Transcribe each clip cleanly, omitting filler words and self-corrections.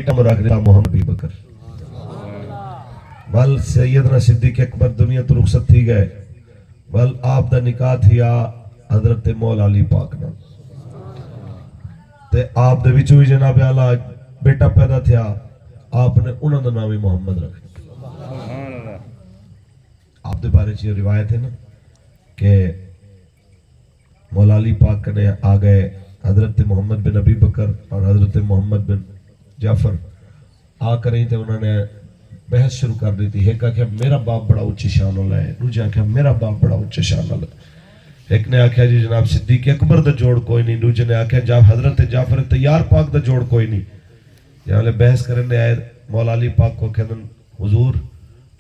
رکھ دیا محمد ابی بکر بل سیدنا صدیق اکبر دنیا تو رخصت تھی گئے بل آپ دا نکاح تھیا حضرت مولا علی پاک نال تے آپ دے وچوں ہی جناب اعلیٰ بیٹا پیدا تھیا آپ نے انہوں دا نام محمد رکھ دیا. آپ دے بارے چیز روایت ہے نا کہ مولا علی پاک نے آگئے حضرت محمد بن ابی بکر اور حضرت محمد بن جعفر آ کر رہی تھے. انہوں نے بحث شروع کر دی تھی. ایک آکھیا میرا باپ بڑا اچھی شان والا ہے, دوجا آکھیا میرا باپ بڑا اچھی شان والا ہے. ایک نے آکھیا جی جناب صدیق اکبر دا جوڑ کوئی نہیں, دوجے نے آکھیا جب حضرت جعفر طیار پاک دا جوڑ کوئی نہیں. جہاں بحث کرنے آئے مولا علی پاک کو کہنے حضور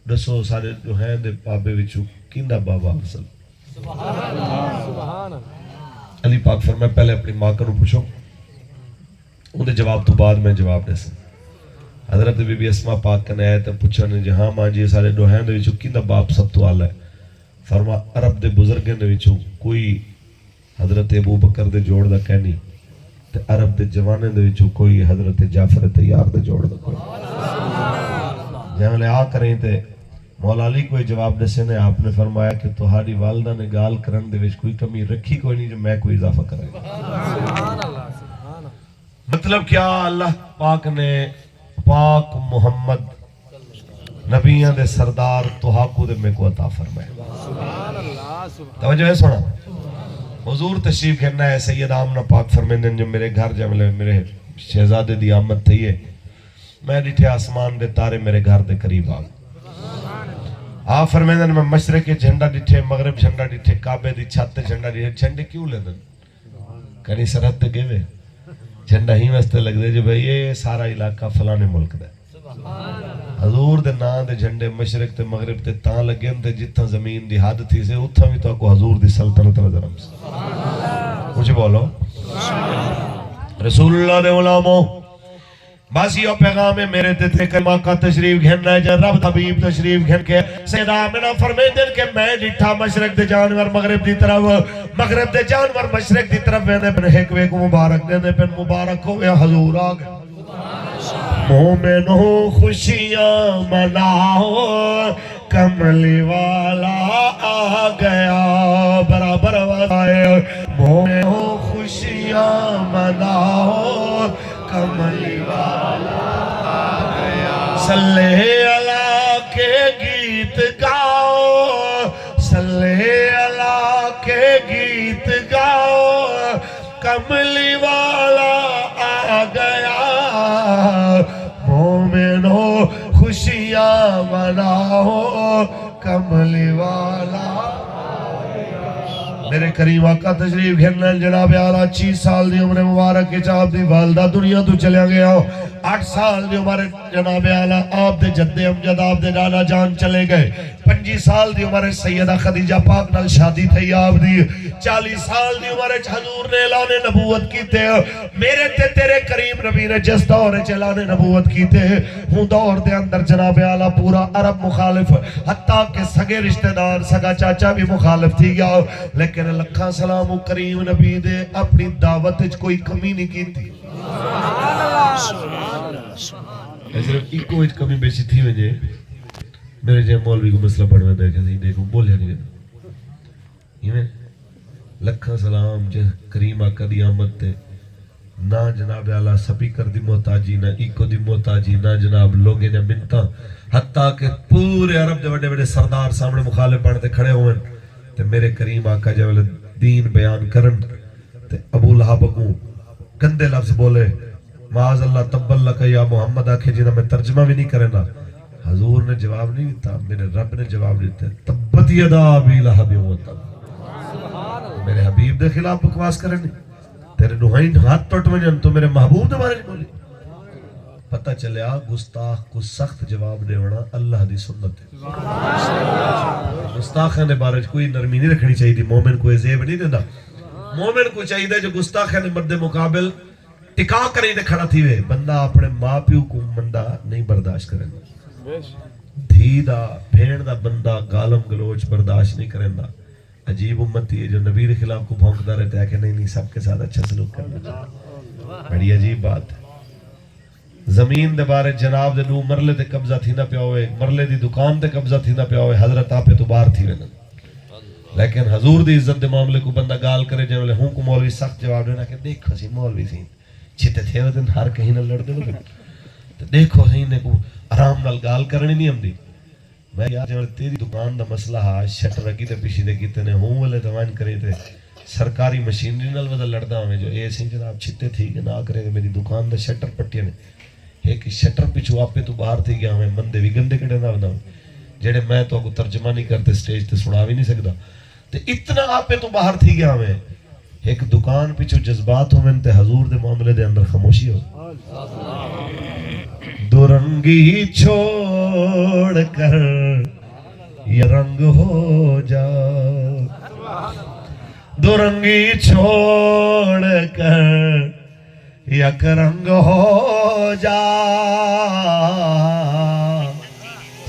دسو سارے جو ہیں دے بابے وچوں کیندا بابا اصل. علی پاک فرمایا پہلے اپنی ماں کو پوچھو, انہیں جواب تو بعد میں جواب دے سن. حضرت بی بی اسماء پاک کنے آئے تو پوچھا نے جہاں ماں جی سارے دوہین دے وچوں کیندا باپ سب تو آلہ ہے. فرما عرب دے بزرگیں دے وچوں کوئی حضرت ابو بکر دے جوڑ دا کہنی تے عرب دے جوانے دے وچوں کوئی حضرت جعفر طیار دے جوڑ دا کوئی. جہاں لے آ کریں تے مولا علی کوئی جواب دسے نے آپ نے فرمایا کہ تہاڈی والدہ نے گال کرن دے وچ کوئی کمی رکھی کوئی نہیں جو میں کوئی اضافہ کرے. مطلب کیا اللہ پاک نے پاک محمد نبیان دے سردار توحاکو دے میں کو عطا فرمائے. توجہ ہے سونا حضور تشریف کرنا ہے. سید آمنہ پاک فرمیندن جو میرے گھر جملے میرے شہزادے دی آمد تھی ہے میں ڈٹھے آسمان دے تارے میرے گھر دے قریب آگ. آپ فرمیندن میں مشرق کے جھنڈا ڈٹھے مغرب جھنڈا ڈٹھے کعبے دی چھت جھنڈا ڈٹھے. جھنڈے کیوں لیندن کنی سرحد تے گئے جھنڈا ہی واسطے لگ دے جو بھئی یہ سارا علاقہ فلانے ملک دے. حضور دے نا دے جھنڈے مشرق تے مغرب تے تاں لگیں تے جتھاں زمین دی حد تھی سے اتھاں بھی تو کو حضور دی سلطنت نظر ہم سے. مجھے بولو رسول اللہ دے غلاموں بس یہ پیغام ہے میرے تے کہ ماقا تشریف گھننا ہے جب رب طبیب تشریف گھن کے سیدہ آمنہ فرمیندن کہ میں ڈٹھا مشرق دے جانور مغرب دی طرف مغرب دے جانور مشرق دی طرف ویندے پن ایک وے کو مبارک دیندے پن مبارک ہو یا حضور آگے. مومنوں خوشیاں مناؤ کملی والا آ گیا برابر آئے. مومنوں خوشیاں مناؤ کملی والا آ گیا. صلی اللہ کے گیت گاؤ صلی اللہ کے گیت گاؤ کملی والا آ گیا. مومنوں خوشیاں مناؤ کملی والا میرے کریم آقا تشریف گھرنا جناب اعلیٰ 30 سال دی عمر مبارک کے چاپ دی والدہ دنیا تو چلے گیا. 8 سال دی عمر جناب اعلیٰ آپ دے جد امجد آپ دے ڈالا جان چلے گئے. 25 سال دی عمر سیدہ خدیجہ پاک نال شادی تھی آپ دی. 40 سال دی عمر حضور نے اعلان نبوت کیتے. میرے تے تیرے کریم نبی نے جس دور اعلان نبوت کیتے ہوں دور دے اندر جناب اعلیٰ پورا عرب مخالف حتیٰ کہ سگے رشتہ دار سگا چاچا بھی مخالف تھی گیا. لیکن لکھاں سلام کریم نبی دے اپنی دعوت کوئی کمی نہیں کی تھی. صرف ایک کو کمی بیشی تھی وجہ میرے جے مولوی کو مسئلہ پڑھوے دے کہ دیکھو بولیا نہیں یہ میں لکھاں سلام جے کریم آقا دی آمد تے نہ جناب اعلیٰ سپیکر دی محتاجی نہ ایکو دی محتاجی نہ جناب لوگے نے منتا حتیٰ کہ پورے عرب دے بڑے بڑے سردار سامنے مخالف بڑھتے کھڑے ہوئے تے میرے کریم آقا جب دین بیان کرن تے ابو لہب کو گندے لفظ بولے معاذ اللہ تبل لکا یا محمد آکھے جنہاں میں ترجمہ بھی نہیں کرنا. حضور نے جواب نہیں دیتا میرے رب نے جواب دیتا تبت یدا ابی لہب و تب. میرے حبیب دے خلاف بکواس کرنے تیرے نوحین ہاتھ ٹوٹ وجن تو میرے محبوب دے بارے بولی. پتہ چلیا گستاخ کو سخت جواب دے وڑا اللہ دی سنت ہے. گستاخاں دے بارے کوئی نرمی نہیں رکھنی چاہیے دی. مومن کو عزیب نہیں دینا. مومن کو چاہیے دے جو گستاخاں دے مد مقابل ٹکا کریں دے کھڑا تھی وے. بندہ اپنے ماں پیو کو مندہ نہیں برداشت کریں دا. دھی دا بھین دا بندہ گالم گلوچ برداشت نہیں کریں دا. عجیب امتی ہے جو نبی کے خلاف کو بھونکتا رہتا ہے کہ نہیں سب کے ساتھ اچھا سلوک کرنا چاہیے. بڑی عجیب بات ہے. زمین دے بارے جناب دے نو مرلے تے قبضہ تھی نہ پیا ہوئے، مرلے دی دکان تے قبضہ تھی نہ پیا ہوئے، حضرت آپے تو باہر تھی وینا. لیکن حضور دی عزت دے معاملے کو بندہ گال کرے جائے والے ہوں کو مولوی سخت جواب دینا کہ دیکھو سی مولوی سی چھتے تھے وہ دن ہر کہیں نہ لڑ دے وہ تو دیکھو سی نے کو آرام نال گال کرنی نہیں ہم دی. میں یار جب تیری دکان دا مسئلہ ہا شٹر رکی تے پیشی دے کیتے نے ہوں والے دوائن کرے تے سرکاری مشینری نال ودا لڑدا ہمیں جو اے سی جناب چھتے تھی کہ نہ کرے میری دکان دا شٹر پٹیا نے ایک شٹر پیچھو آپے تو باہر تھی گیا ہمیں مندے بھی گندے کڑے نہ بناؤں جڑے میں تو کو ترجمہ نہیں کرتے سٹیج تے سنا بھی نہیں سکتا تے اتنا آپے تو باہر تھی گیا ہمیں ایک دکان پیچھو جذبات ہوں تے حضور دے معاملے دے اندر خاموشی ہو. دو رنگی چھوڑ کر یہ رنگ ہو جا دو رنگی چھوڑ کر یک رنگ ہو جا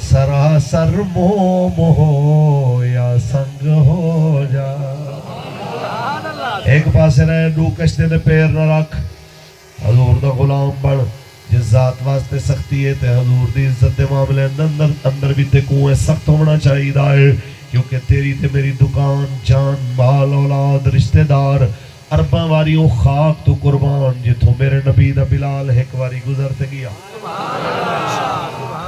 سراسر موم ہو یا سنگ ہو جا. ایک پاسے رہے دو کشتے دے پیر نہ رکھ حضور دا غلام بڑھ جس ذات واسطے سختی ہے تے حضور دی عزت دے معاملے اندر بھی تے کوئے سخت ہونا چاہیے دائے کیونکہ تیری تے میری دکان جان مال اولاد رشتہ دار ارباں واری او خاک تو قربان جتوں میرے نبی دا بلال ایک واری گزرتے گیا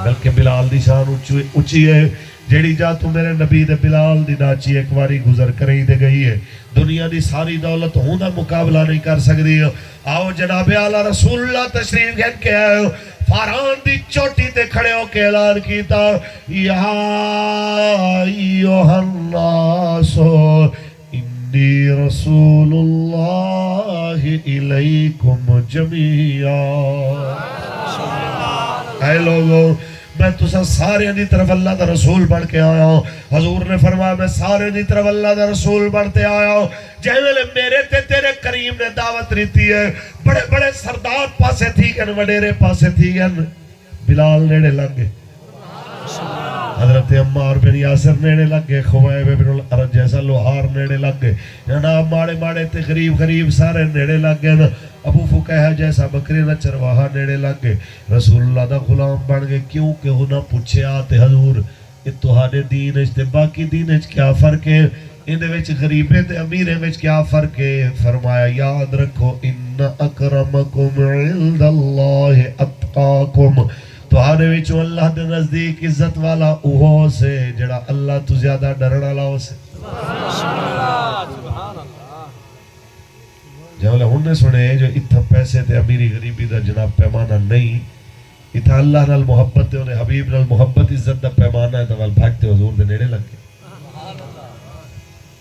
بلکہ بلال دی شان اچھی ہے جیڑی جا تو میرے نبی دے بلال دی ناچی ایک واری گزر کریں دے گئی ہے. دنیا دی ساری دولت ہوں دا مقابلہ نہیں کر سکتی. آؤ جناب اعلیٰ رسول اللہ تشریف گھن کے آئے فاران دی چوٹی تے کھڑے ہو کے اعلان کیتا یا ایوہ الناس انی رسول اللہ الیکم جمیعا. اے لوگوں میں تسا سارے دی طرف اللہ دا رسول بڑھ کے آیا ہوں. حضور نے فرمایا میں سارے دی طرف اللہ دا رسول بڑھتے آیا ہوں. جیوے میرے تے تیرے کریم نے دعوت رہتی ہے بڑے بڑے سردار پاسے تھی گن وڈیرے پاسے تھی گن بلال نیڑے لگ گئے حضرت عمار بن یاسر نیڑے لگ گئے خویب بن الارج جیسا لوہار نیڑے لگ گئے جناب ماڑے ماڑے تے غریب سارے نیڑے لگ گئے ابو فقیہ جیسا بکری نہ چرواہا نیڑے لگ گئے. رسول اللہ دا غلام بن گئے کیونکہ انہاں پوچھے آتے حضور اتحاد دین اچ تے باقی دین اچ کیا فرق ہے اندے وچ غریبے تے امیرے وچ کیا فرق ہے. فرمایا یاد رکھو ان اکرمکم عند اللہ اتقاکم تہاڈے وچوں اللہ دے نزدیک عزت والا اوہ سے جڑا اللہ تو زیادہ ڈرن والا ہو سے. جاولے ہن نے سنے جو اتھا پیسے تے امیری غریبی دا جناب پیمانہ نہیں اتھا اللہ نال محبت تے انہیں حبیب نال محبت عزت دا پیمانہ ہے تو وال بھاگتے حضور دے نیڑے لگ گئے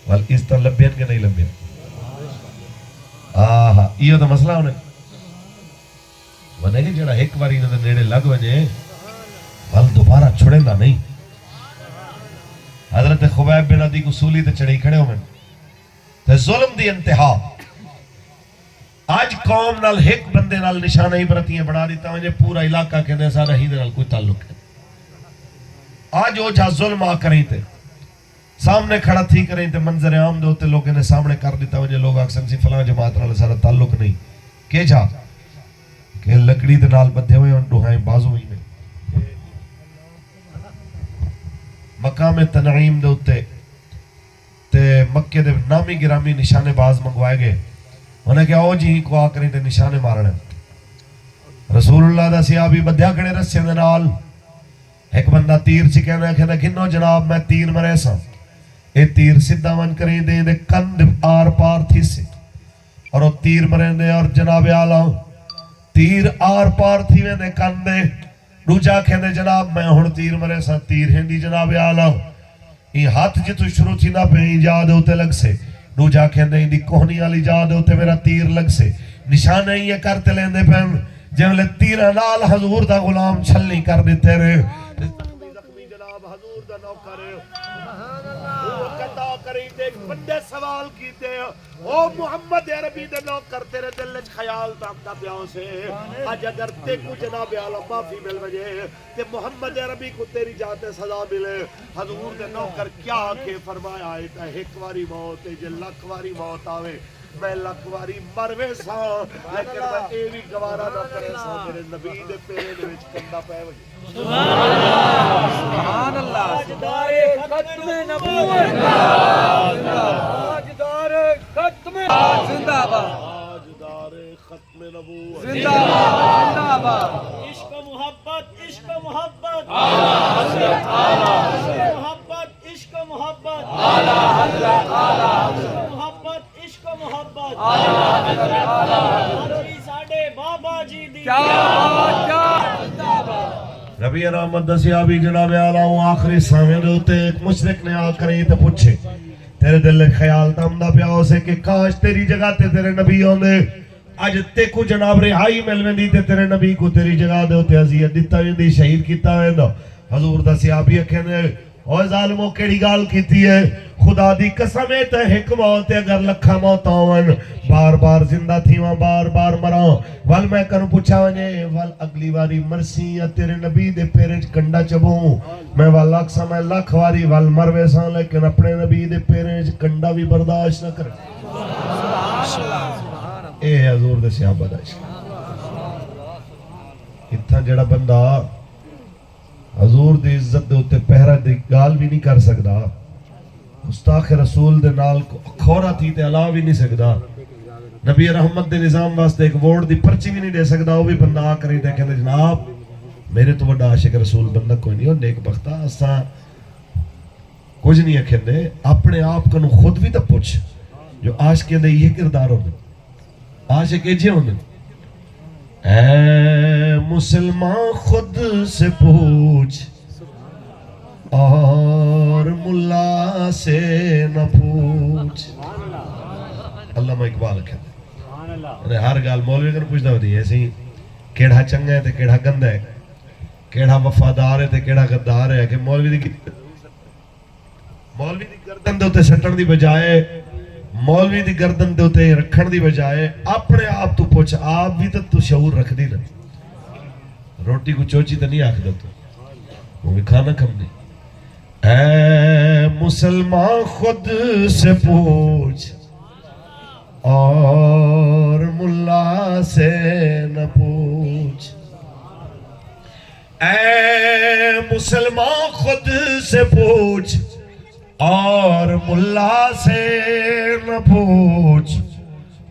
وال اس طرح لبین کے نہیں لبین. آہا یہ تو مسئلہ ہونے کہ جڑا ایک باری انہوں نے نیڑے لگ وجے وال دوبارہ چھوڑیں گا نہیں. حضرت خبیب بن عدی کو سولی تے چڑھی کھڑے ہو میں تے ظلم دی انتہا آج قوم نال ایک بندے نال نشانہ عبرتیاں بڑھا دیتا مجھے پورا علاقہ کے نیسا نہیں دے نال کوئی تعلق ہے. آج وہ جہاں ظلم آ کریں تے سامنے کھڑا تھی کریں تے منظر عام دے ہوتے لوگوں نے سامنے کر دیتا مجھے لوگ اکثر سی فلاں جماعت نال سارا تعلق نہیں کہ جا کہ لکڑی دے نال بدھے ہوئے ان ڈوہائیں بازو ہوئی میں مقام تنعیم دے ہوتے تے مکے دے نامی گرامی نشانے باز منگوائے گئے انہیں کہا او جی کو آ کریں تے نشانے مارنے. رسول اللہ دا صحابی بدھیا کھڑے رسے دے نال ایک بندہ تیر سی کہنا ہے کہ گنو جناب میں تیر مرے سا اے تیر سدھا من کریں دے کند آر پار تھی سے اور وہ تیر مرے دے اور جناب آلہ تیر آر پار تھی میں دے کندے روجا کہنے جناب میں ہون تیر مرے سا تیر ہندی جناب آلہ یہ ہاتھ جتو شروع تھی نہ پہ جاد ہوتے لگ سے روجا کہنے ہندی کوہنی والی جاد ہوتے میرا تیر لگ سے نشانہ یہ کرتے لیندے پہن جب لے تیرہ نال حضور دا غلام چھلنی کر دیتے رہے زخمی جناب حضور دا نوکر وہ قطع کریں دے بندے سوال کیتے او محمد عربی دے نوکر تیرے دل وچ خیال تاکتا پیاں سے آج اگر تے کو جناب عالم معافی مل وجے تے محمد عربی کو تیری جاتے سزا ملے حضور دے نوکر کیا کہ فرمایا ہے ایک واری موت ہے جے لکھ واری موت آوے میں لکھ واری مروے سا لیکن میں اے بھی گوارا نہ کرے سا میرے نبی دے پیرے دے وچ کندا پے وجے سبحان اللہ تاجدار ختم نبوت تاجدار ختم زندہ باد تاجدار ختم نبوت زندہ باد عشق محبت عشق محبت اعلی حضرت اعلی محبت عشق محبت اعلی حضرت اعلی محبت عشق محبت اعلی حضرت اعلی ساڈے بابا جی دی کیا بات زندہ باد نبی رحمت دسیا بھی جناب اعلیٰ آخری سامنے دوتے ایک مشرک نے آ کر یہ تو پوچھے تیرے دل خیال تمدہ پیا ہو سے کہ کاش تیری جگہ تے تیرے نبی ہوندے آج تے کو جناب رہائی ملویں دی تے تیرے نبی کو تیری جگہ دے ہوتے عزیت دیتا ہوئی دی شہید کیتا ہے دا حضور دسیا بھی کہنے اوہ ظالموں کیڑی گال کیتی ہے خدا دی قسم ہے تے ایک موت ہے اگر لکھا موت آون بار بار زندہ تھی وہاں بار بار مراں وال میں کروں پوچھا ونے وال اگلی واری مرسی یا تیرے نبی دے پیرنچ کنڈا چبوں میں وال اکسا میں لکھ واری وال مروے سان لیکن اپنے نبی دے پیرنچ کنڈا بھی برداشت نہ کرے اے حضور دے صحابہ دا عشق اتنا جڑا بندہ حضور دی عزت دے ہوتے پہرہ دی گال بھی نہیں کر سکدا مستاق رسول دے نال کھورا تھی تے علا بھی نہیں سکدا نبی رحمت دے نظام واسطے ایک ووٹ دی پرچی بھی نہیں دے سکدا وہ بھی بندہ آ کری تے کہندے جناب میرے تو بڑا عاشق رسول بندہ کوئی نہیں ہو نیک بختہ اساں کچھ نہیں کہندے اپنے آپ کو خود بھی تو پوچھ جو عاشق دے یہ کردار ہوندے عاشق ایجے ہوندے اے مسلمان خود سے پوچھ اور ملا سے نہ پوچھ علامہ اقبال کہتے ہیں ہر گال مولوی کر پوچھتا ہوتی ہے ایسی کیڑا چنگا ہے تے کیڑا گندا ہے کیڑا وفادار ہے تے کیڑا غدار ہے کہ مولوی دی گردن دے اوتے سٹن دی بجائے مولوی دی گردن دے اوتے رکھن دی بجائے اپنے آپ تو پوچھ آپ بھی تو شعور رکھ دی نا روٹی کو چوچی تو نہیں آکھ دو تو وہ بھی کھانا کم نہیں اے مسلمان خود سے پوچھ اور ملا سے نہ پوچھ اے مسلمان خود سے پوچھ اور ملا سے نہ پوچھ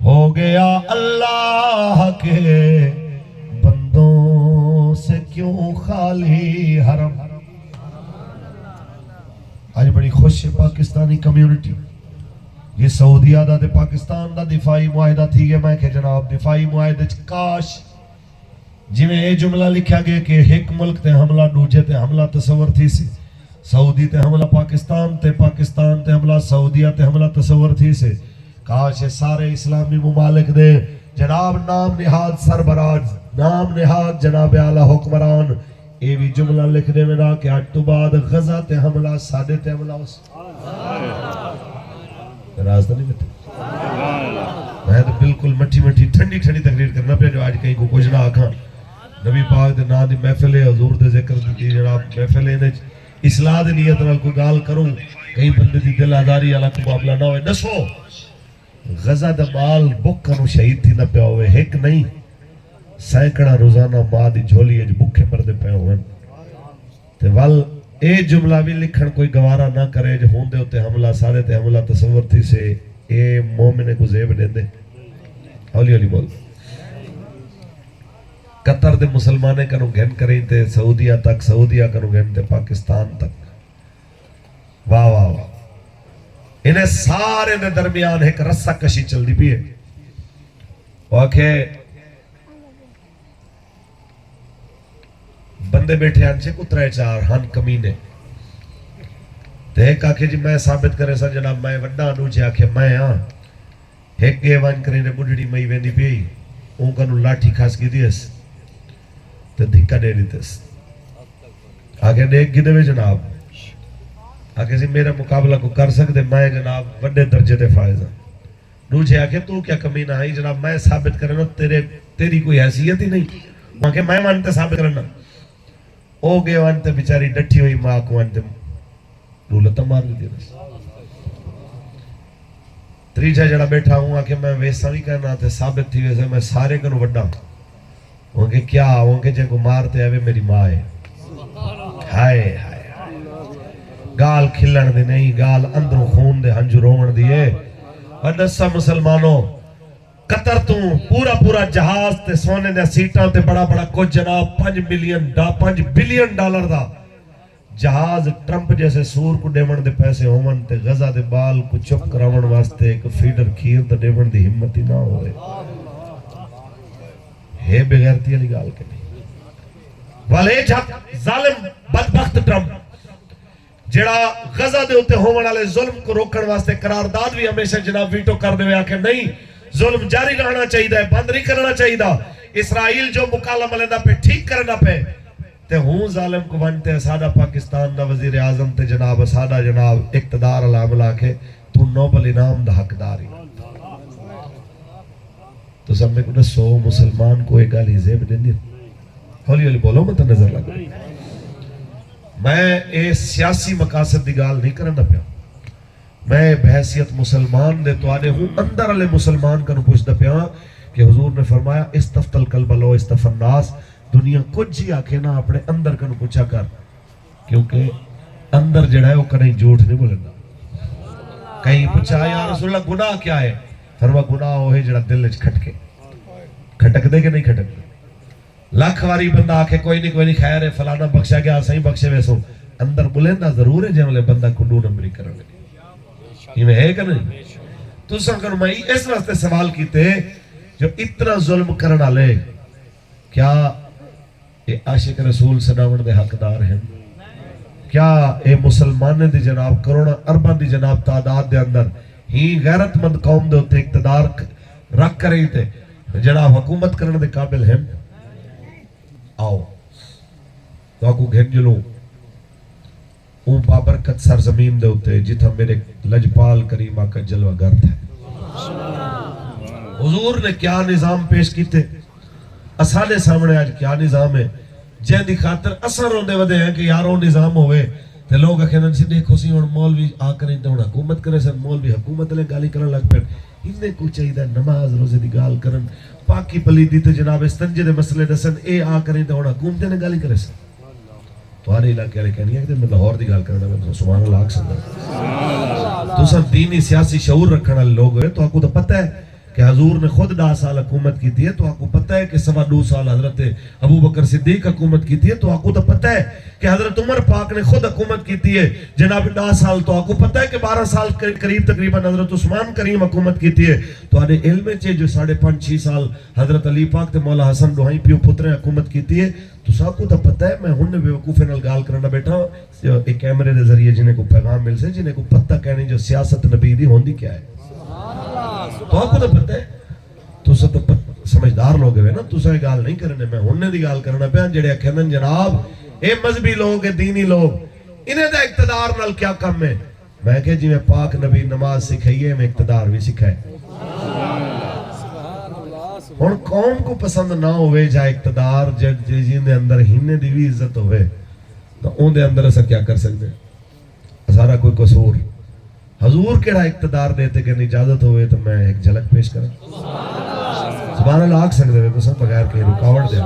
ہو گیا اللہ کے بندوں سے کیوں خالی حرم آج بڑی خوش ہے پاکستانی کمیونٹی یہ سعودیہ دا دے پاکستان دا دفاعی معاہدہ تھی گیا میں کہ جناب دفاعی معاہدہ کاش جی میں یہ جملہ لکھا گیا کہ ایک ملک تے حملہ دوجے تے حملہ تصور تھی سی سعودی تے حملہ پاکستان تے حملہ سعودیہ تے حملہ تصور تھی سے کاش یہ سارے اسلامی ممالک دے جناب نام نہاد سربراز نام نہاد جناب اعلیٰ حکمران اے بھی جملہ لکھ دے میں نا کہ آج تو بعد غزہ تے حملہ سادے تے حملہ ہو راستہ نہیں بتے میں تو بالکل مٹھی ٹھنڈی تقریر کرنا پہ جو آج کہیں کو کچھ نہ آکھاں نبی پاک دے نا دی محفل حضور دے ذکر دی جناب محفل اصلاح دے نیت نال کوئی گال کروں کئی بندے دی دل آزاری علا کو معاملہ نہ ہوئے دسو غزہ دا مال بکھنو شہید تھی نہ پیا ہوئے ایک نہیں سینکڑا روزانہ ماں دی جھولی اج بکھے مردے پہ ہوئے تے وال اے جملہ بھی لکھن کوئی گوارا نہ کرے جو ہوندے ہوتے حملہ سارے تے حملہ تصور تھی سے اے مومنے کو زیب دے دے اولی بول قطر دے مسلمانے کنو گھن کریں تے سعودیہ تک سعودیہ کنو گھن تے پاکستان تک واہ واہ واہ انہیں سارے دے درمیان ایک رسہ کشی چل دی بھی ہے واقعے بندے بیٹھے آنچے کترے چار ہن کمینے تے ایک آکھے جی میں ثابت کرے سا جناب میں وڈا نوچے آکھے میں ہاں ایک گے وان کریں نے بڑھڑی مئی ویندی بھی اون کنو لاٹھی کھاس کی دیس تے دھکا دے دیتس آگے نے ایک گدے میں جناب آگے سے میرا مقابلہ کو کر سکتے میں جناب وڈے درجے دے فائز ہوں نوچے آکھے تو کیا کمینہ آئی جناب میں ثابت کرنا تیری کوئی حیثیت ہی نہیں وہاں کہ میں مانتے ثابت کرنا او گے وانتے بیچاری ڈٹھی ہوئی ماں کو وانتے رولتا مار لی دینا تیجا جڑا بیٹھا ہوں کہ میں ویسا نہیں کرنا تے ثابت تھی ویسے میں سارے کنو وڈا ہوں کہ کیا ہوں کہ جے کو مارتے آوے میری ماں ہے ہائے ہائے گال کھلن دے نہیں گال اندروں خون دے ہنجو رومن دیئے اور دسا مسلمانوں قطر تو پورا جہاز تے سونے دے سیٹاں تے بڑا کچھ جناب 5 بلین ڈالر دا جہاز ٹرمپ جیسے سور کو ڈیمن دے پیسے ہومن تے غزہ دے بال کو چپ کراون واسطے ایک فیڈر کھیر تے ڈیمن دی ہمت ہی نہ ہوئے ہے بغیرتی علی گال کے نہیں والے جھک ظالم بدبخت ٹرمپ جڑا غزہ دے ہوتے ہومن والے ظلم کو روکن واسطے قرارداد بھی ہمیشہ جناب ویٹو کر دے آکے نہیں ظلم جاری رہنا چاہیے بند نہیں کرنا چاہیے اسرائیل جو مکالمہ لینا پہ ٹھیک کرنا پہ تے ہوں ظالم کو بنتے سادہ پاکستان دا وزیر اعظم تے جناب سادہ جناب اقتدار علاملہ کے تو نوبل انعام دا حقداری تو سب میں کہنا سو مسلمان کو ایک گالی زیب دیں ہولی ہولی بولو میں تو نظر لگ میں اے سیاسی مقاصد دی گال نہیں کرنا پیا میں بحیثیت مسلمان دے تو آنے ہوں اندر علی مسلمان کا نپوچھ دا پیا کہ حضور نے فرمایا استفت القلب لو استف الناس دنیا کچھ ہی آکھے نا اپنے اندر کا نپوچھا کر کیونکہ اندر جڑا ہے وہ کہیں جھوٹ نہیں بولنا کہیں پوچھا یا رسول اللہ گناہ کیا ہے فرما گناہ ہوئے جڑا دل اچھ کھٹکے کھٹک دے کہ نہیں کھٹک دے لاکھ واری بندہ آکھے کوئی نہیں خیر ہے فلانا بخشا گیا صحیح بخشے ویسو اندر بلندہ ضرور ہے جملے بندہ کنڈو نمبری کرنے لگے یہ میں ہے کہ نہیں تو سنکر میں اس واسطے سوال کیتے جو اتنا ظلم کرنا لے کیا اے عاشق رسول صداون دے حقدار ہیں کیا اے مسلمان دی جناب کروڑا اربان دی جناب تعداد دے اندر ہی غیرت مند قوم دے ہوتے اقتدار رکھ کر رہی تھے جناب حکومت کرنے دے قابل ہیں آؤ تو آکو گھن جلو اون بابرکت سرزمین دے ہوتے جتھا میرے لجپال کریم آقا جلوہ گرد ہے حضور نے کیا نظام پیش کیتے اسانے سامنے آج کیا نظام ہے جہاں دی خاطر اثر ہوندے ودے ہیں کہ یاروں نظام ہوئے تے لوگ اکھینن سے دیکھو سی اور مولوی آکریں تے ہونا حکومت کرے سن مولوی حکومت لے گالی کرن لگ پھر انہیں کو چاہیدہ نماز روزے دی گال کرن پاکی پلیدی تے جناب استنجے دے مسئلے دسن اے آکریں تے ہونا حکومت نے گالی کرے سن تو آرے علاقے والے کہنی ہے کہ میں لاہور دی گال کرنا میں سبحان اللہ آکھ تو سب دینی سیاسی شعور رکھنا لوگ ہوئے تو آپ کو تو پتہ ہے کہ حضور نے خود 10 سال حکومت کی تھی تو آپ کو پتہ ہے کہ 2.25 سال حضرت ابو بکر صدیق حکومت کی تھی تو آپ کو تو پتہ ہے کہ حضرت عمر پاک نے خود حکومت کی تھی جناب 10 سال تو آپ کو پتہ ہے کہ 12 سال قریب تقریباً حضرت عثمان کریم حکومت کی تھی تو آنے علم چے جو 5.5-6 سال حضرت علی پاک تے مولا حسن روحائی پیو پترے حکومت کی تھی تو سب کو تو پتہ ہے میں ہن بے وقوفے نال گال کرنا بیٹھا ایک کیمرے دے ذریعے جنہیں کو پیغام مل سے جنہیں کو پتہ کہنے جو سیاست نبی دی ہوندی کیا ہے تو آپ کو تو پتہ ہے تو سب تو سمجھدار لوگ ہیں نا تو سب گال نہیں کرنے میں ہونے دی گال کرنا پہ جڑے اکھنن جناب اے مذہبی لوگ دینی لوگ انہیں دا اقتدار نال کیا کم ہے میں کہ جی میں پاک نبی نماز سکھائیے میں اقتدار بھی سکھائے اور قوم کو پسند نہ ہوئے جائے اقتدار جن دے اندر ہینے دی بھی عزت ہوئے تو ان دے اندر ایسا کیا کر سکتے سارا کوئی قصور حضور کیڑا اقتدار دیتے کہ اجازت ہوئے تو میں ایک جھلک پیش کروں سبحان اللہ آگ سکتے ہوئے تو سب بغیر کہ رکاوٹ دے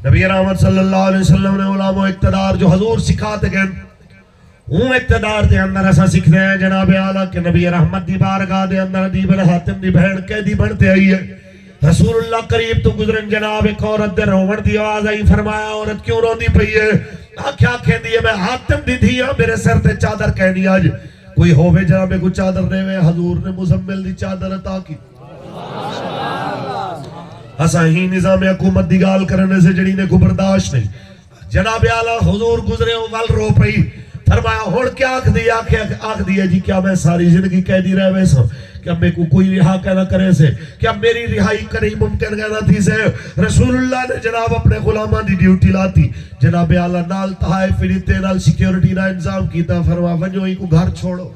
نبی رحمت صلی اللہ علیہ وسلم نے علماء اقتدار جو حضور سکھاتے گئے اون اقتدار دے اندر ایسا سکھتے ہیں جناب اعلیٰ کہ نبی رحمت دی بارگاہ دے اندر عدی بن حاتم دی بہن قیدی بنتے آئی ہے رسول اللہ قریب تو گزرن جناب ایک عورت دے رومن دی آواز آئی فرمایا عورت کیوں رو دی پئی ہے کیا کہہ دی ہے میں حاتم دی دھی ہاں میرے سر تے چادر کہنی آج کوئی ہوئے جناب کوئی چادر دے ہوئے حضور نے مزمل دی چادر عطا کی اسا ہی نظام حکومت دی گال کرنے سے جڑی نے کو برداشت نہیں جناب اعلیٰ حضور گزرے ول رو پئی فرمایا ہوڑ کیا آکھ دیا جی کیا میں ساری زندگی قیدی رہ ویسا کیا میں کو کوئی رہا کہنا کرے سے کیا میری رہائی کریں ممکن کہنا تھی سے رسول اللہ نے جناب اپنے غلامہ دی ڈیوٹی لاتی جناب اعلیٰ نال تہائے فریتے نال سیکیورٹی نال انظام کیتا فرما ونجو ہی کو گھر چھوڑو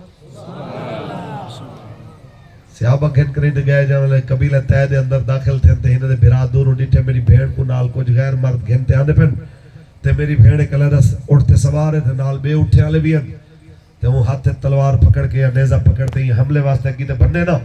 صحابہ گھن کریں دے گئے جانے قبیلہ تہ دے اندر داخل تھے ہنے دے بھرا دوروں ڈیٹھے میری بھیڑ کو نال کچھ غیر مرد گھنتے آنے پہن تے میری بھیڑے کلے رس اٹھتے سوارے تھے نال بے اٹھے آلے بھی ہیں تے وہ ہاتھ تلوار پکڑ کے یا نیزہ پکڑ تے حملے واسطے کی تے بننے نا